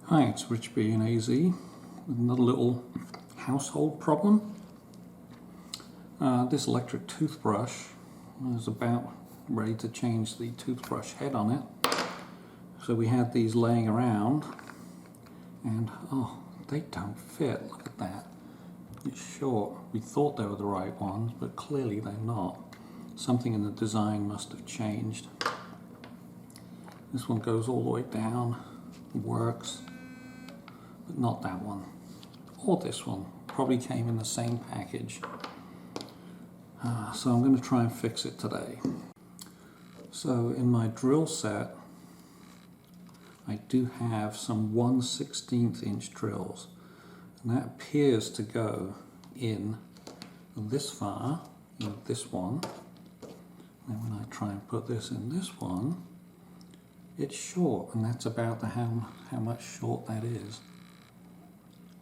Hi, it's Rich B in AZ with another little household problem. This electric toothbrush is about ready to change the toothbrush head on it. So we had these laying around and they don't fit. Look at that. It's short. We thought they were the right ones, but clearly they're not. Something in the design must have changed. This one goes all the way down, works, but not that one. Or this one. Probably came in the same package. So I'm going to try and fix it today. So in my drill set, I do have some 1/16 inch drills. And that appears to go in this far, in this one. And when I try and put this in this one, it's short, and that's about how much short that is.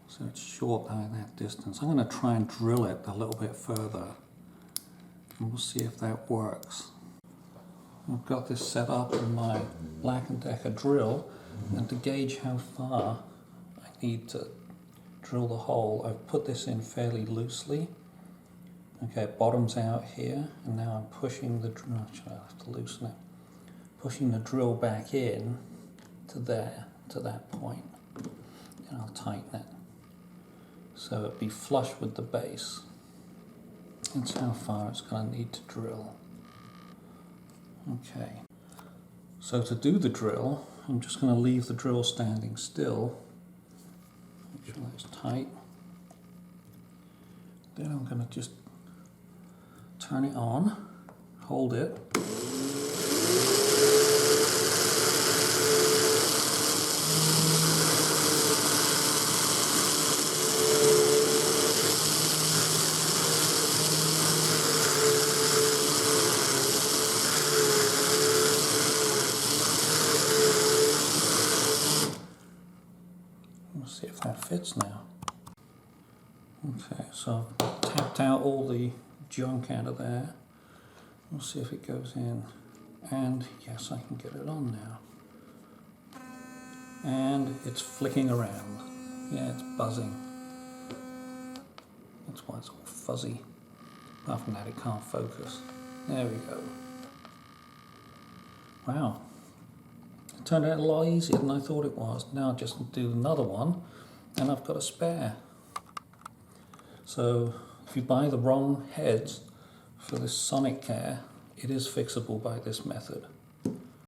So it's short by that distance. I'm going to try and drill it a little bit further, and we'll see if that works. I've got this set up in my Black & Decker drill, and to gauge how far I need to drill the hole, I've put this in fairly loosely. Okay, it bottoms out here, and now I'm pushing the drill. Actually, I have to loosen it. Pushing the drill back in to there, to that point, and I'll tighten it so it'll be flush with the base. That's how far it's going to need to drill. Okay, so to do the drill, I'm just going to leave the drill standing still. Make sure that's tight. Then I'm going to just turn it on, hold it. We'll see if that fits now. Okay, so I've tapped out all the junk out of there. We'll see if it goes in. And yes, I can get it on now. And it's flicking around. Yeah, it's buzzing. That's why it's all fuzzy. Apart from that, it can't focus. There we go. Wow. It turned out a lot easier than I thought it was. Now I'll just do another one, and I've got a spare. So if you buy the wrong heads for this Sonicare, it is fixable by this method.